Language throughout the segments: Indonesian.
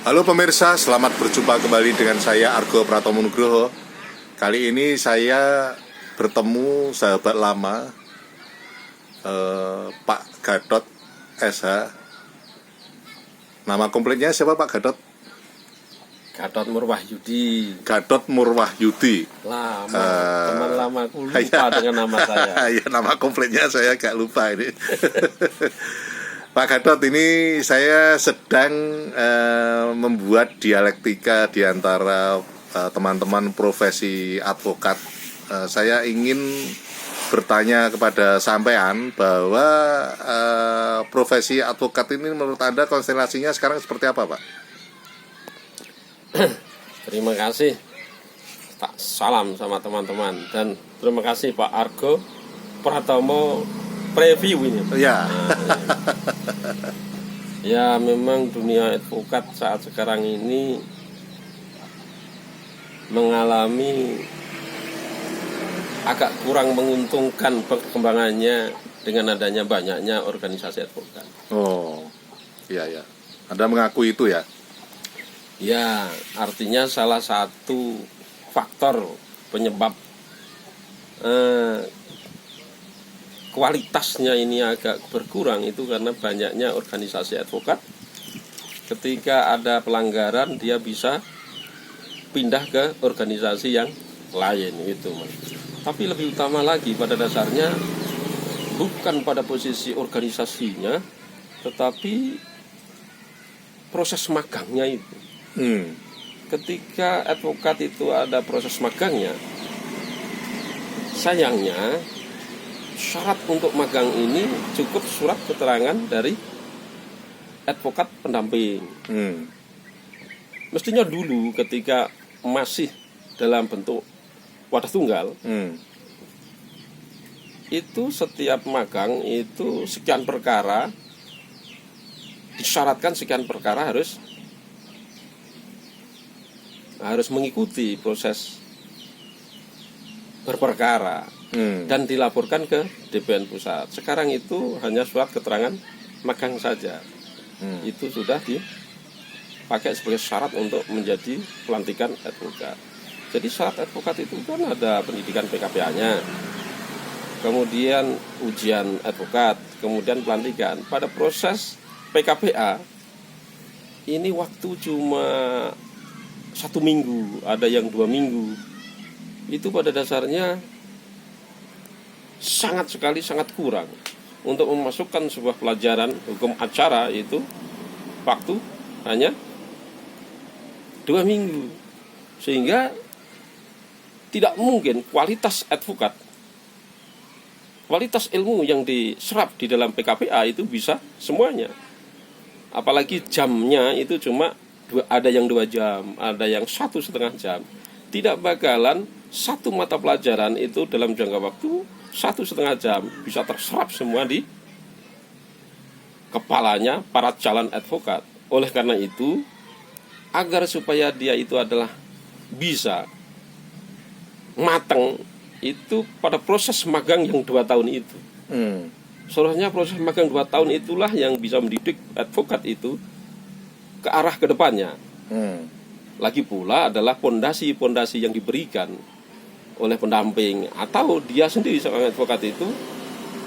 Halo pemirsa, selamat berjumpa kembali dengan saya Argo Pratomo Nugroho. Kali ini saya bertemu sahabat lama, Pak Gatot SH. Nama komplitnya siapa Pak Gatot? Gatot Murwahyudi. Gatot Murwahyudi. Lama, teman lama aku lupa dengan nama saya. Ya, nama komplitnya saya agak lupa ini. Pak Gatot, ini saya sedang membuat dialektika di antara teman-teman profesi advokat. Saya ingin bertanya kepada sampean bahwa profesi advokat ini menurut Anda konstelasinya sekarang seperti apa, Pak? Terima kasih. Salam sama teman-teman dan terima kasih Pak Argo Pratomo preview ini. Ya. Ya memang dunia advokat saat sekarang ini mengalami agak kurang menguntungkan perkembangannya dengan adanya banyaknya organisasi advokat. Oh, iya ya. Anda mengakui itu ya? Ya, artinya salah satu faktor penyebab kualitasnya ini agak berkurang itu karena banyaknya organisasi advokat. Ketika ada pelanggaran dia bisa pindah ke organisasi yang lain gitu, Mas. Tapi lebih utama lagi pada dasarnya bukan pada posisi organisasinya, tetapi proses magangnya itu. Ketika advokat itu ada proses magangnya, sayangnya syarat untuk magang ini cukup surat keterangan dari advokat pendamping. Mestinya dulu ketika masih dalam bentuk wadah tunggal, itu setiap magang itu sekian perkara, disyaratkan sekian perkara harus mengikuti proses berperkara dan dilaporkan ke DPN pusat. Sekarang itu hanya surat keterangan magang saja. Itu sudah dipakai sebagai syarat untuk menjadi pelantikan advokat. Jadi syarat advokat itu kan ada pendidikan PKPA-nya, kemudian ujian advokat, kemudian pelantikan. Pada proses PKPA ini waktu cuma 1 minggu, ada yang 2 minggu. Itu pada dasarnya sangat kurang untuk memasukkan sebuah pelajaran hukum acara itu waktu hanya 2 minggu, sehingga tidak mungkin kualitas advokat, kualitas ilmu yang diserap di dalam PKPA itu bisa semuanya. Apalagi jamnya itu cuma ada yang 2 jam, ada yang 1,5 jam. Tidak bakalan satu mata pelajaran itu dalam jangka waktu 1,5 jam bisa terserap semua di kepalanya para calon advokat. Oleh karena itu, agar supaya dia itu adalah bisa matang itu pada proses magang yang 2 tahun itu. Seharusnya proses magang 2 tahun itulah yang bisa mendidik advokat itu ke arah kedepannya. Lagi pula adalah pondasi-pondasi yang diberikan oleh pendamping atau dia sendiri seorang advokat itu,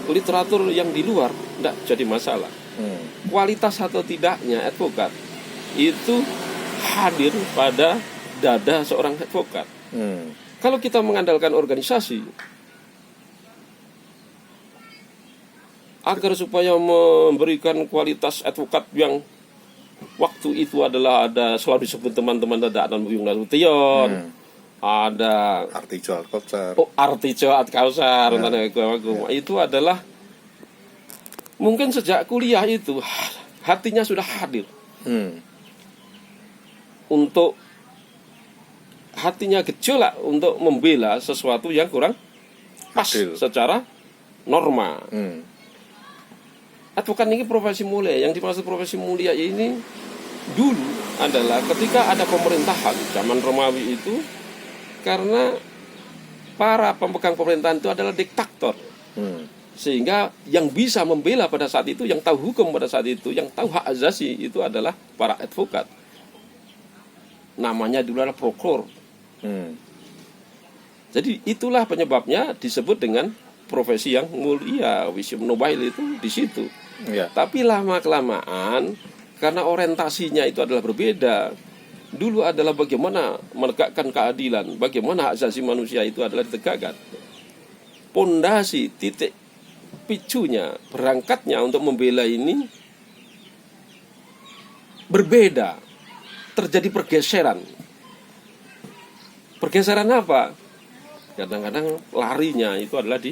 literatur yang di luar tidak jadi masalah. Kualitas atau tidaknya advokat itu hadir pada dada seorang advokat. Kalau kita mengandalkan organisasi agar supaya memberikan kualitas advokat yang waktu itu adalah ada selalu disebut teman-teman ada Adnan Buyung Nasution, ada Artijo Al-Kausar. Artijo Al-Kausar, itu adalah mungkin sejak kuliah itu hatinya sudah hadir. Untuk hatinya gejolak untuk membela sesuatu yang kurang pas secara norma. Advokat ini profesi mulia. Yang dimaksud profesi mulia ini dulu adalah ketika ada pemerintahan zaman Romawi itu, karena para pemegang pemerintahan itu adalah diktator. Sehingga yang bisa membela pada saat itu, yang tahu hukum pada saat itu, yang tahu hak asasi itu adalah para advokat. namanya dulu adalah prokuror. Hmm. Jadi itulah penyebabnya disebut dengan profesi yang mulia, wisdom noble itu di situ. Ya. Tapi lama-kelamaan karena orientasinya itu adalah berbeda. Dulu adalah bagaimana menegakkan keadilan, bagaimana hak asasi manusia itu adalah ditegakkan. Pondasi, titik picunya, berangkatnya untuk membela ini berbeda. Terjadi pergeseran. Pergeseran apa? Kadang-kadang larinya itu adalah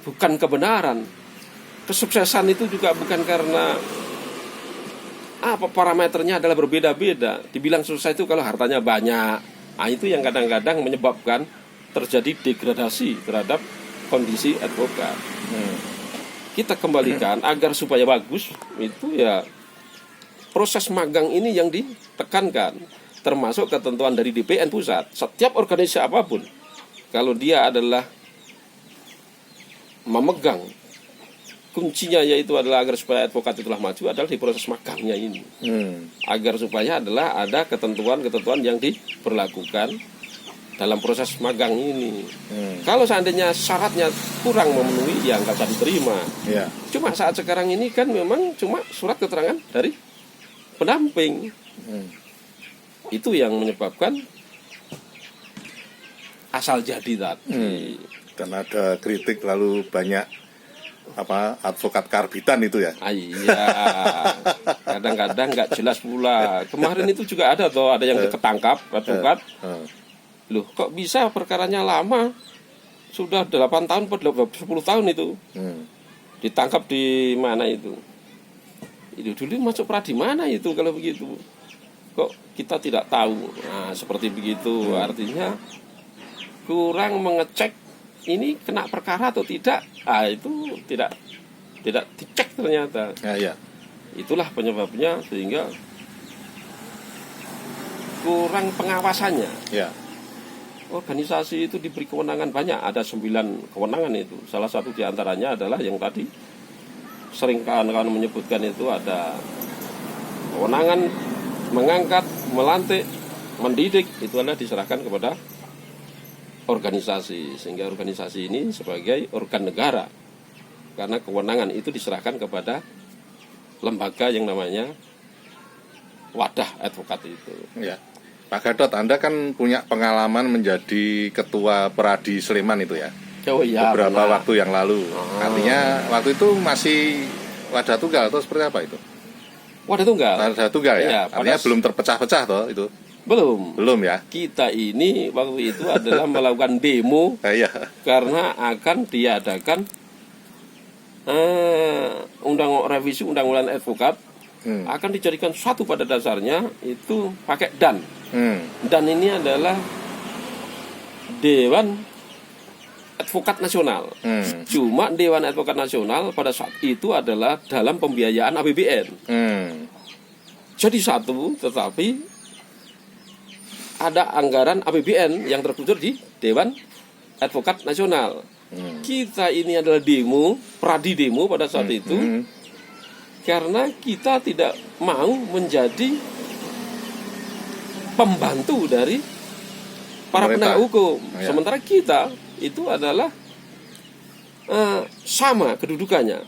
bukan kebenaran. Kesuksesan itu juga bukan karena parameternya adalah berbeda-beda. Dibilang sukses itu kalau hartanya banyak. Nah, itu yang kadang-kadang menyebabkan terjadi degradasi terhadap kondisi advokat. Kita kembalikan agar supaya bagus itu ya proses magang ini yang ditekankan, termasuk ketentuan dari DPN pusat. Setiap organisasi apapun kalau dia adalah memegang kuncinya, yaitu adalah agar supaya advokat itulah maju adalah di proses magangnya ini. Agar supaya adalah ada ketentuan-ketentuan yang diberlakukan dalam proses magang ini. Kalau seandainya syaratnya kurang memenuhi, ya nggak bisa diterima. Ya. Cuma saat sekarang ini kan memang cuma surat keterangan dari pendamping. Itu yang menyebabkan asal jadi tadi. Dan ada kritik lalu banyak advokat karbitan itu ya. Iya. Kadang-kadang nggak jelas pula. Kemarin itu juga ada yang ketangkap advokat. Loh, kok bisa perkaranya lama? Sudah 8 tahun atau 10 tahun itu. Ditangkap di mana itu? Itu dulu masuk pra di mana itu kalau begitu? Kok kita tidak tahu. Nah, seperti begitu. Artinya kurang mengecek ini kena perkara atau tidak. Itu tidak dicek ternyata. Ya. Itulah penyebabnya sehingga kurang pengawasannya. Ya. Organisasi itu diberi kewenangan banyak, ada 9 kewenangan itu. Salah satu diantaranya adalah yang tadi sering kawan-kawan menyebutkan itu ada kewenangan mengangkat, melantik, mendidik, itu adalah diserahkan kepada organisasi. Sehingga organisasi ini sebagai organ negara, karena kewenangan itu diserahkan kepada lembaga yang namanya wadah advokat itu. Ya. Pak Gatot, Anda kan punya pengalaman menjadi ketua Peradi Sleman itu ya? Oh iya, beberapa benar. waktu yang lalu. Artinya waktu itu masih wadah tunggal atau seperti apa itu? Wadah tunggal. Wadah tunggal ya? Ya, artinya belum terpecah-pecah toh itu? Belum ya? Kita ini waktu itu adalah melakukan demo karena akan diadakan revisi undang-undang advokat. Akan dijadikan satu pada dasarnya itu pakai DAN. DAN ini adalah Dewan Advokat Nasional. Cuma Dewan Advokat Nasional pada saat itu adalah dalam pembiayaan APBN. Jadi satu, tetapi ada anggaran APBN yang terkucur di Dewan Advokat Nasional. Kita ini adalah Pradi demo pada saat itu. Karena kita tidak mau menjadi pembantu dari para penegak hukum. Ya. Sementara kita itu adalah sama kedudukannya.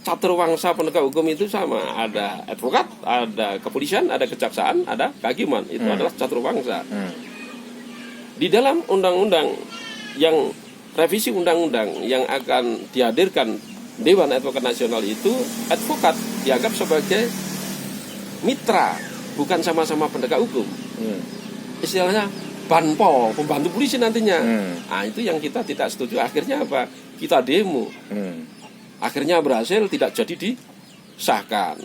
Caturwangsa penegak hukum itu sama. Ada advokat, ada kepolisian, ada kejaksaan, ada kehakiman. Itu adalah caturwangsa. Di dalam undang-undang yang revisi undang-undang yang akan dihadirkan Dewan Advokat Nasional itu, advokat dianggap sebagai mitra, bukan sama-sama penegak hukum. Istilahnya banpo, pembantu polisi nantinya. Nah, itu yang kita tidak setuju. Akhirnya apa? Kita demo. Akhirnya berhasil, tidak jadi disahkan.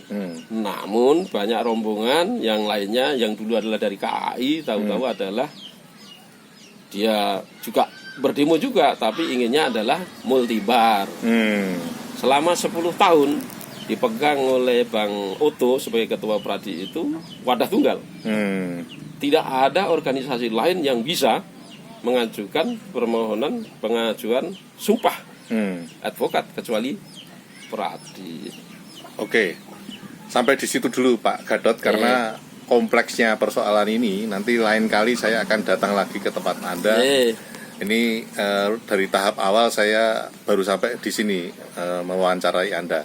Namun banyak rombongan yang lainnya yang dulu adalah dari KAI, tahu-tahu adalah dia juga berdemo juga, tapi inginnya adalah multibar. Selama 10 tahun dipegang oleh Bang Oto sebagai ketua Pradi itu wadah tunggal. Tidak ada organisasi lain yang bisa mengajukan permohonan pengajuan sumpah advokat kecuali Pradi. Oke. Sampai di situ dulu Pak Gatot, karena kompleksnya persoalan ini, nanti lain kali saya akan datang lagi ke tempat Anda. Ini dari tahap awal saya baru sampai di sini mewawancarai Anda.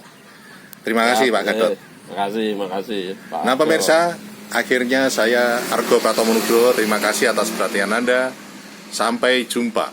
Terima kasih Pak Gatot. Makasih Pak. Nah pemirsa, akhirnya saya Argo Pratomo Nugroho, terima kasih atas perhatian Anda. Sampai jumpa.